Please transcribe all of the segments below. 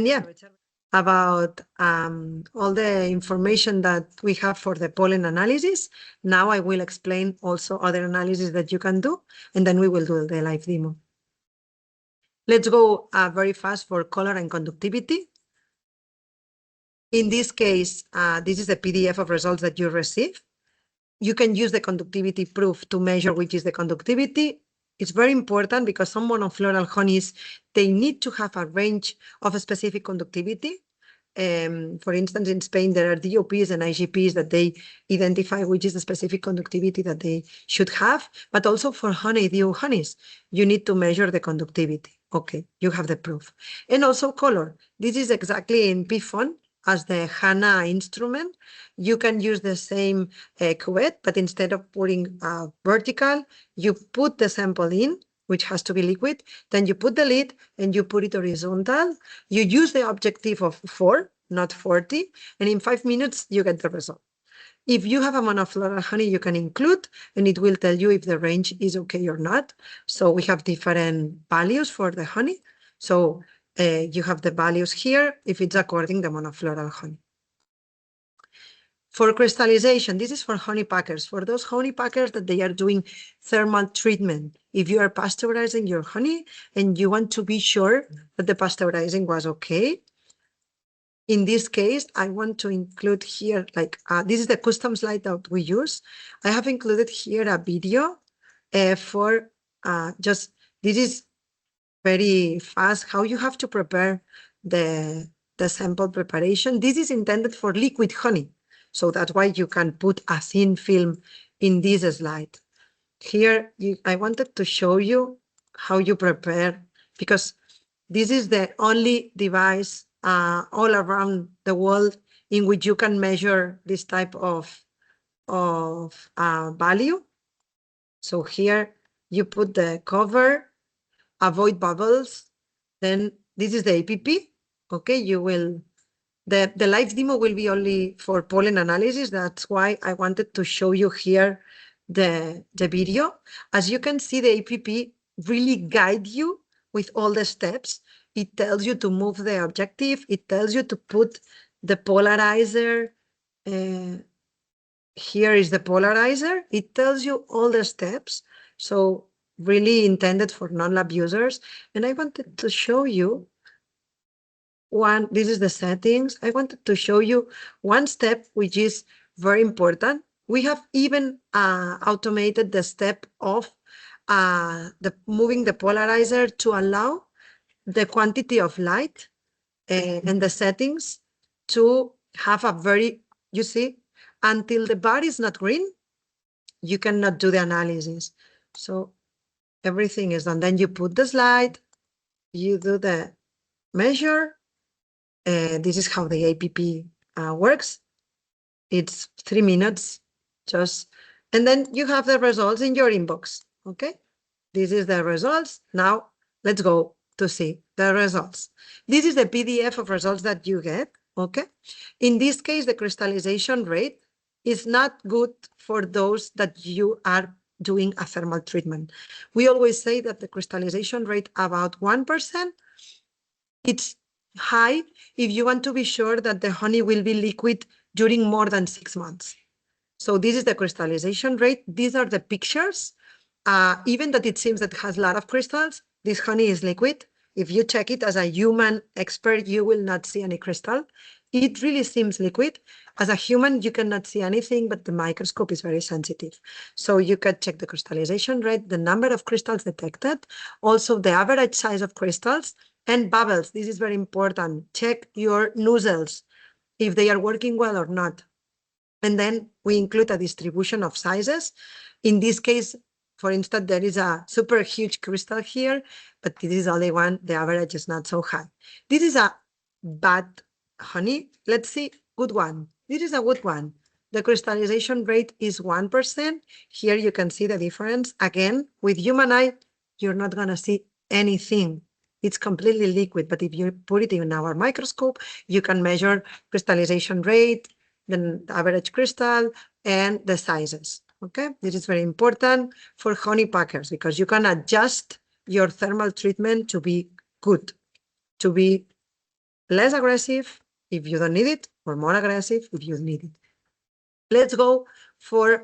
And yeah, about all the information that we have for the pollen analysis. Now I will explain also other analysis that you can do, and then we will do the live demo. Let's go very fast for color and conductivity. In this case, this is the PDF of results that you receive. You can use the conductivity proof to measure which is the conductivity. It's very important because some monofloral honeys, they need to have a range of a specific conductivity. For instance, in Spain, there are DOPs and IGPs that they identify which is the specific conductivity that they should have. But also for honeydew honeys, you need to measure the conductivity. Okay, you have the proof. And also color. This is exactly in PFON as the HANA instrument. You can use the same cuvette, but instead of putting vertical, you put the sample in, which has to be liquid, then you put the lid and you put it horizontal. You use the objective of 4, not 40, and in 5 minutes, you get the result. If you have a monofloral honey, you can include, and it will tell you if the range is okay or not. So we have different values for the honey. So you have the values here if it's according to monofloral honey. For crystallization, this is for honey packers. For those honey packers that they are doing thermal treatment, if you are pasteurizing your honey and you want to be sure that the pasteurizing was okay, in this case, I want to include here, like this is the custom slide that we use. I have included here a video for just, this is very fast, how you have to prepare the sample preparation. This is intended for liquid honey. So that's why you can put a thin film in this slide. Here, I wanted to show you how you prepare, because this is the only device all around the world in which you can measure this type of value. So here you put the cover, avoid bubbles. Then this is the APP. Okay, you will, the live demo will be only for pollen analysis. That's why I wanted to show you here the video. As you can see, the APP really guide you with all the steps. It tells you to move the objective. It tells you to put the polarizer. Here is the polarizer. It tells you all the steps. So really intended for non-lab users. And I wanted to show you one, this is the settings. I wanted to show you one step, which is very important. We have even automated the step of moving the polarizer to allow the quantity of light and the settings to have a very, you see, until the bar is not green, you cannot do the analysis. So everything is done. Then you put the slide, you do the measure. This is how the APP works. It's 3 minutes, just, and then you have the results in your inbox. Okay, this is the results. Now let's go to see the results. This is the PDF of results that you get. Okay, in this case, the crystallization rate is not good for those that you are doing a thermal treatment. We always say that the crystallization rate about 1%, it's high if you want to be sure that the honey will be liquid during more than 6 months. So this is the crystallization rate. These are the pictures. Even that it seems that it has a lot of crystals, this honey is liquid. If you check it as a human expert, you will not see any crystal. It really seems liquid. As a human, you cannot see anything, but the microscope is very sensitive. So you can check the crystallization rate, the number of crystals detected, also the average size of crystals, and bubbles. This is very important. Check your nozzles, if they are working well or not. And then we include a distribution of sizes. In this case, for instance, there is a super huge crystal here, but this is only one. The average is not so high. This is a bad honey. Let's see, good one. This is a good one. The crystallization rate is 1%. Here you can see the difference. Again, with human eye, you're not going to see anything. It's completely liquid, but if you put it in our microscope, you can measure crystallization rate, the average crystal, and the sizes. Okay, this is very important for honey packers because you can adjust your thermal treatment to be good, to be less aggressive if you don't need it, or more aggressive if you need it. Let's go for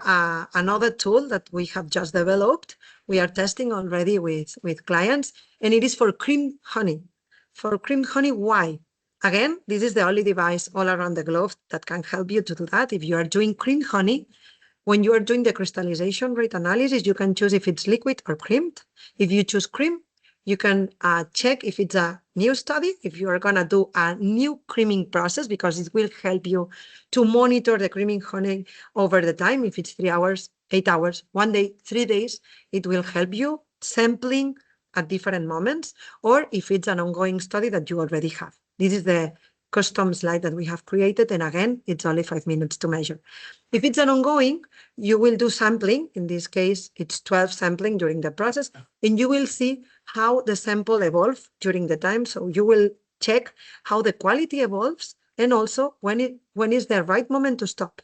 another tool that we have just developed. We are testing already with clients, and it is for cream honey. For cream honey, why? Again, this is the only device all around the globe that can help you to do that. If you are doing cream honey, when you are doing the crystallization rate analysis, you can choose if it's liquid or creamed. If you choose cream, you can check if it's a new study, if you are going to do a new creaming process, because it will help you to monitor the creaming honey over the time. If it's 3 hours, 8 hours, 1 day, 3 days, it will help you sampling at different moments, or if it's an ongoing study that you already have. This is the custom slide that we have created, and again, it's only 5 minutes to measure. If it's an ongoing, you will do sampling. In this case, it's 12 sampling during the process, and you will see how the sample evolves during the time. So you will check how the quality evolves, and also when is the right moment to stop.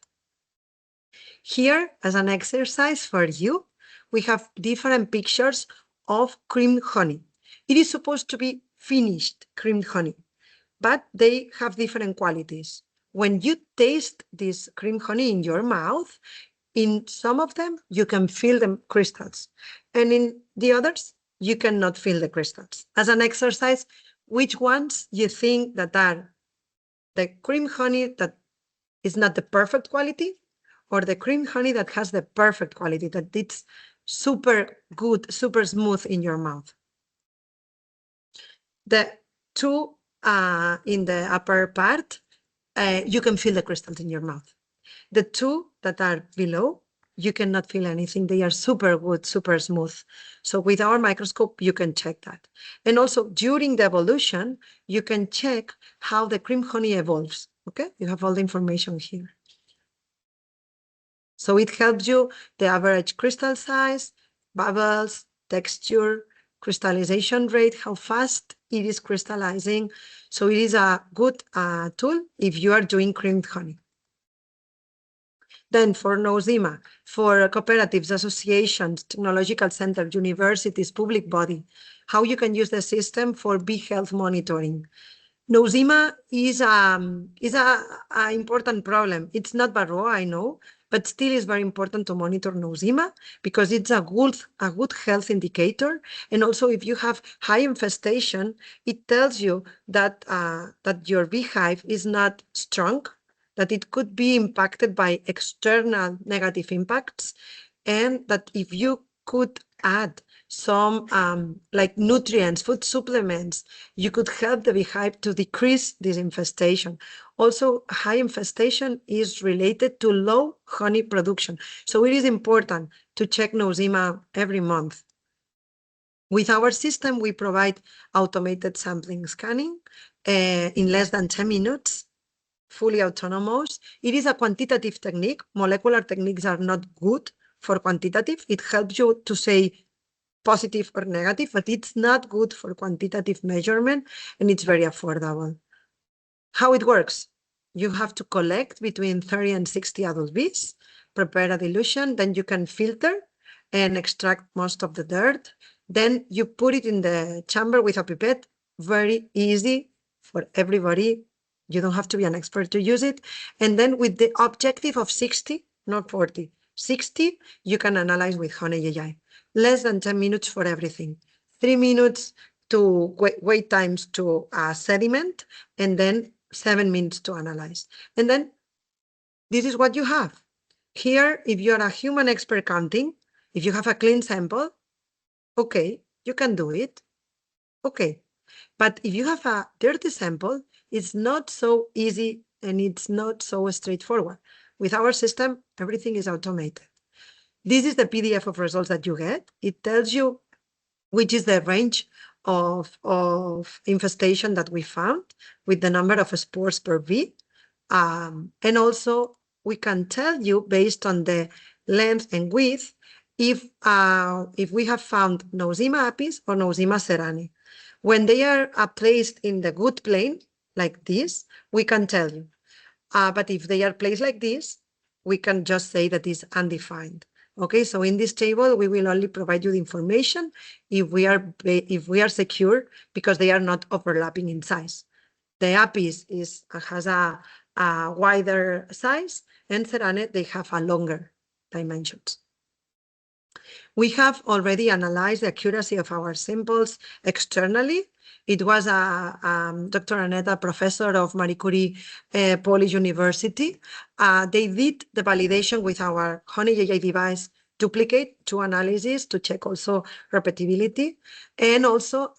Here, as an exercise for you, we have different pictures of cream honey. It is supposed to be finished creamed honey, but they have different qualities. When you taste this cream honey in your mouth, in some of them, you can feel the crystals, and in the others, you cannot feel the crystals. As an exercise, which ones you think that are the cream honey that is not the perfect quality, or the cream honey that has the perfect quality, that it's super good, super smooth in your mouth? The two in the upper part, you can feel the crystals in your mouth. The two that are below, you cannot feel anything. They are super good, super smooth. So with our microscope, you can check that. And also during the evolution, you can check how the cream honey evolves. Okay, you have all the information here. So it helps you the average crystal size, bubbles, texture, crystallization rate, how fast it is crystallizing. So it is a good tool if you are doing creamed honey. Then for Nosema, for cooperatives, associations, technological centers, universities, public body, how you can use the system for bee health monitoring. Nosema is a important problem. It's not Varroa, I know, but still is very important to monitor Nosema because it's a good health indicator. And also, if you have high infestation, it tells you that that your beehive is not strong, that it could be impacted by external negative impacts, and that if you could add some like nutrients, food supplements, you could help the beehive to decrease this infestation. Also, high infestation is related to low honey production. So it is important to check Nosema every month. With our system, we provide automated sampling scanning in less than 10 minutes, fully autonomous. It is a quantitative technique. Molecular techniques are not good for quantitative. It helps you to say positive or negative, but it's not good for quantitative measurement, and it's very affordable. How it works? You have to collect between 30 and 60 adult bees, prepare a dilution, then you can filter and extract most of the dirt. Then you put it in the chamber with a pipette, very easy for everybody. You don't have to be an expert to use it. And then with the objective of 60, not 40, 60, you can analyze with HoneyAI. Less than 10 minutes for everything. 3 minutes to wait times to sediment, and then 7 minutes to analyze. And then this is what you have. Here, if you're a human expert counting, if you have a clean sample, okay, you can do it. Okay. But if you have a dirty sample, it's not so easy and it's not so straightforward. With our system, everything is automated. This is the PDF of results that you get. It tells you which is the range of infestation that we found with the number of spores per bee. And also, we can tell you based on the length and width if we have found Nosema apis or Nosema ceranae. When they are placed in the good plane, like this, we can tell you. But if they are placed like this, we can just say that it's undefined. Okay, so in this table, we will only provide you the information if we are secure, because they are not overlapping in size. The Apis has a wider size, and Serane, they have a longer dimensions. We have already analyzed the accuracy of our samples externally. It was Dr. Aneta, professor of Marie Curie Polish University. They did the validation with our HoneyAI device duplicate 2 analyses to check also repeatability, and also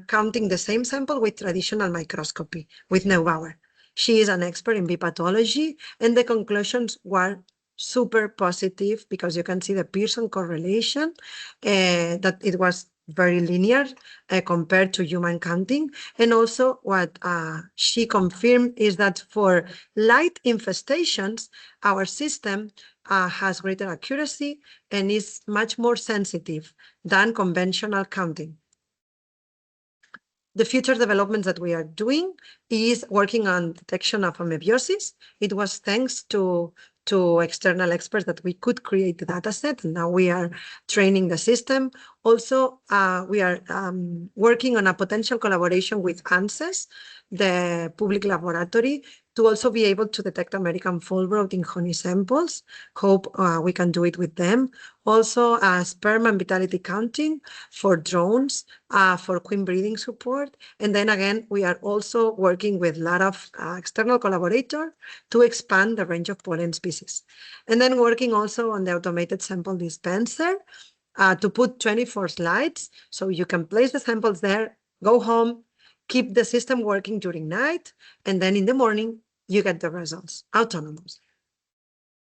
counting the same sample with traditional microscopy with Neubauer. She is an expert in bee pathology, and the conclusions were super positive because you can see the Pearson correlation, that it was very linear compared to human counting. And also what she confirmed is that for light infestations, our system has greater accuracy and is much more sensitive than conventional counting. The future developments that we are doing is working on detection of amebiosis. It was thanks to external experts that we could create the data set, and now we are training the system. Also, we are working on a potential collaboration with ANSES, the public laboratory, to also be able to detect American foulbrood in honey samples. Hope we can do it with them. Also, sperm and vitality counting for drones, for queen breeding support. And then again, we are also working with a lot of external collaborators to expand the range of pollen species. And then working also on the automated sample dispenser to put 24 slides. So you can place the samples there, go home, keep the system working during night, and then in the morning, you get the results, autonomous.